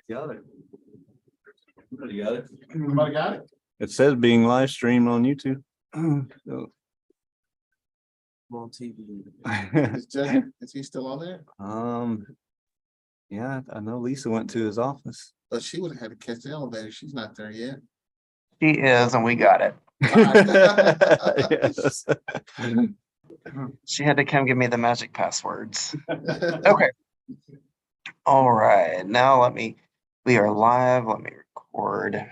Got it. Somebody got it. Somebody got it? It says being live streamed on YouTube. So, on TV. Is he still on there? yeah, I know Lisa went to his office. But she would have had to catch the elevator. She's not there yet. She is, and we got it. Yes. She had to come give me the magic passwords. Okay. All right. Now we are live. Let me record.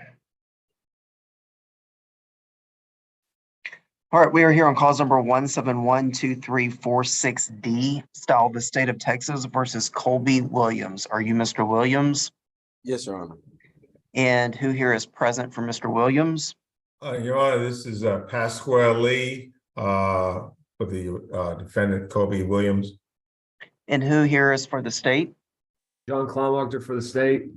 All right. We are here on cause number 1712346D, style the state of Texas versus Colby Williams. Are you Mr. Williams? Yes, Your Honor. And who here is present for Mr. Williams? Your Honor, this is Pasquale Lee for the defendant Colby Williams. And who here is for the state? John Kleinwachter for the state.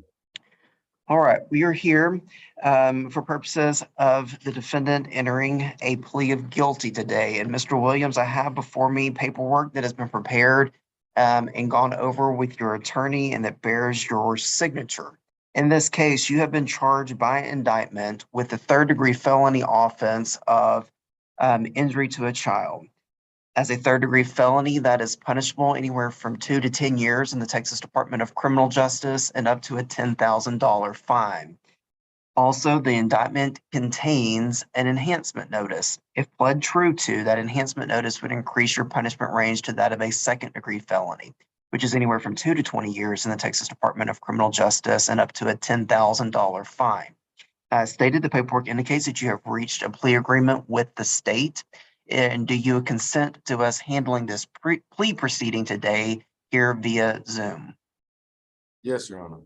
All right, we are here for purposes of the defendant entering a plea of guilty today. And Mr. Williams, I have before me paperwork that has been prepared and gone over with your attorney and that bears your signature. In this case, you have been charged by indictment with the third-degree felony offense of injury to a child. As a third-degree felony, that is punishable anywhere from 2 to 10 years in the Texas Department of Criminal Justice and up to a $10,000 fine. Also, the indictment contains an enhancement notice. If pled true to, that enhancement notice would increase your punishment range to that of a second-degree felony, which is anywhere from 2 to 20 years in the Texas Department of Criminal Justice and up to a $10,000 fine. As stated, the paperwork indicates that you have reached a plea agreement with the state. And do you consent to us handling this plea proceeding today here via Zoom? Yes, Your Honor.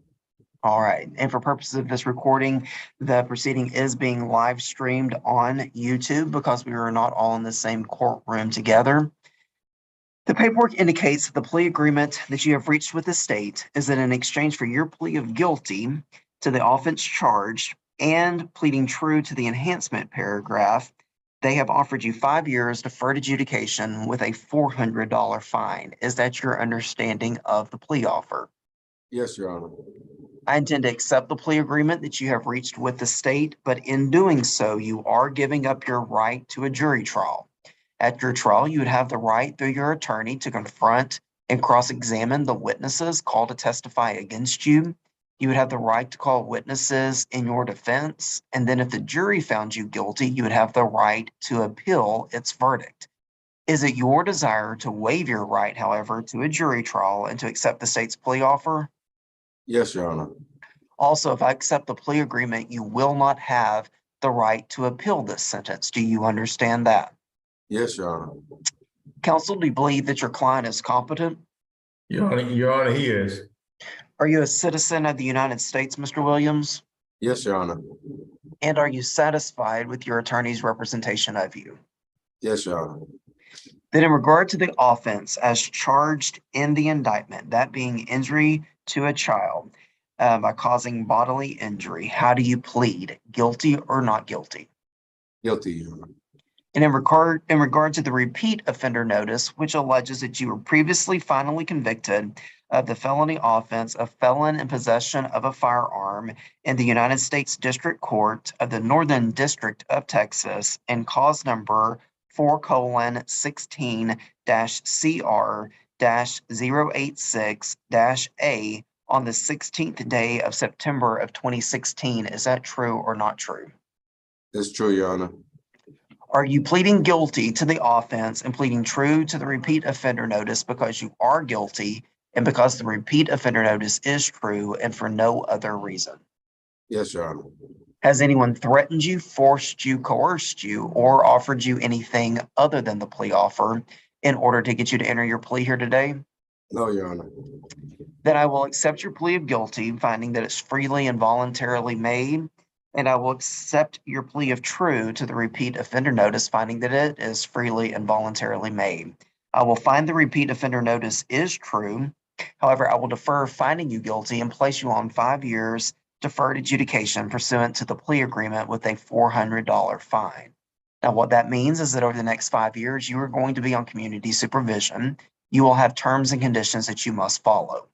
All right. And for purposes of this recording, the proceeding is being live streamed on YouTube because we are not all in the same courtroom together. The paperwork indicates that the plea agreement that you have reached with the state is that in exchange for your plea of guilty to the offense charged and pleading true to the enhancement paragraph, they have offered you 5 years deferred adjudication with a $400 fine. Is that your understanding of the plea offer? Yes, Your Honor. I intend to accept the plea agreement that you have reached with the state, but in doing so, you are giving up your right to a jury trial. At your trial, you would have the right through your attorney to confront and cross-examine the witnesses called to testify against you. You would have the right to call witnesses in your defense. And then if the jury found you guilty, you would have the right to appeal its verdict. Is it your desire to waive your right, however, to a jury trial and to accept the state's plea offer? Yes, Your Honor. Also, if I accept the plea agreement, you will not have the right to appeal this sentence. Do you understand that? Yes, Your Honor. Counsel, do you believe that your client is competent? Your Honor, he is. Are you a citizen of the United States, Mr. Williams? Yes, Your Honor. And are you satisfied with your attorney's representation of you? Yes, Your Honor. Then in regard to the offense as charged in the indictment, that being injury to a child by causing bodily injury, how do you plead? Guilty or not guilty? Guilty, Your Honor. And in regard to the repeat offender notice, which alleges that you were previously finally convicted of the felony offense of felon in possession of a firearm in the United States District Court of the Northern District of Texas and cause number 4:16-CR-086-A on the 16th day of September of 2016. Is that true or not true? That's true, Your Honor. Are you pleading guilty to the offense and pleading true to the repeat offender notice because you are guilty and because the repeat offender notice is true and for no other reason? Yes, Your Honor. Has anyone threatened you, forced you, coerced you, or offered you anything other than the plea offer in order to get you to enter your plea here today? No, Your Honor. Then I will accept your plea of guilty, finding that it's freely and voluntarily made, and I will accept your plea of true to the repeat offender notice, finding that it is freely and voluntarily made. I will find the repeat offender notice is true. However, I will defer finding you guilty and place you on 5 years deferred adjudication pursuant to the plea agreement with a $400 fine. Now, what that means is that over the next 5 years, you are going to be on community supervision. You will have terms and conditions that you must follow.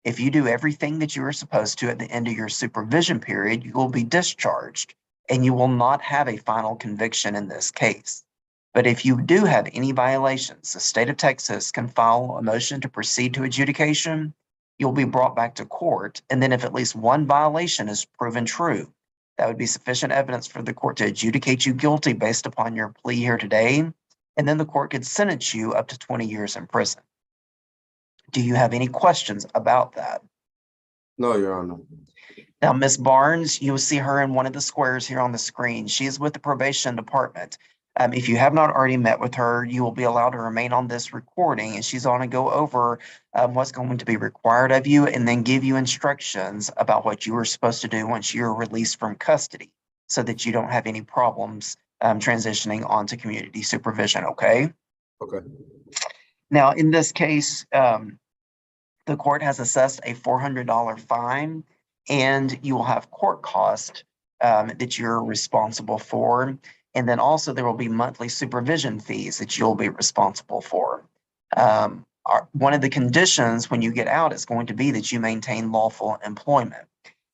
If you do everything that you are supposed to at the end of your supervision period, you will be discharged and you will not have a final conviction in this case. But if you do have any violations, the state of Texas can file a motion to proceed to adjudication. You'll be brought back to court. And then if at least one violation is proven true, that would be sufficient evidence for the court to adjudicate you guilty based upon your plea here today. And then the court could sentence you up to 20 years in prison. Do you have any questions about that? No, Your Honor. Now, Ms. Barnes, you will see her in one of the squares here on the screen. She is with the probation department. If you have not already met with her, you will be allowed to remain on this recording, and she's going to go over what's going to be required of you and then give you instructions about what you are supposed to do once you're released from custody so that you don't have any problems transitioning onto community supervision, okay? Okay. Now, in this case, the court has assessed a $400 fine, and you will have court costs that you're responsible for. And then also there will be monthly supervision fees that you'll be responsible for. One of the conditions when you get out is going to be that you maintain lawful employment.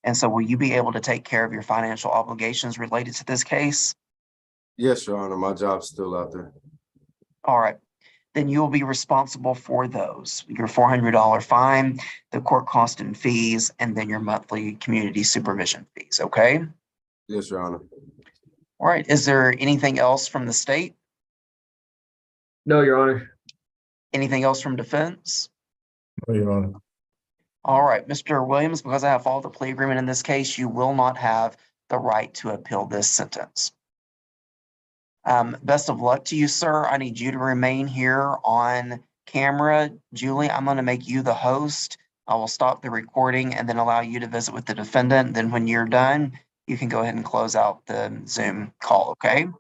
And so will you be able to take care of your financial obligations related to this case? Yes, Your Honor. My job's still out there. All right. Then you'll be responsible for those, your $400 fine, the court cost and fees, and then your monthly community supervision fees, okay? Yes, Your Honor. All right, is there anything else from the state? No, Your Honor. Anything else from defense? No, Your Honor. All right, Mr. Williams, because I have followed the plea agreement in this case, you will not have the right to appeal this sentence. Best of luck to you, sir. I need you to remain here on camera. Julie, I'm going to make you the host. I will stop the recording and then allow you to visit with the defendant. Then when you're done, you can go ahead and close out the Zoom call, okay? All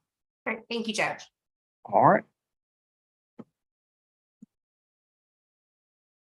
right, thank you, Judge. All right.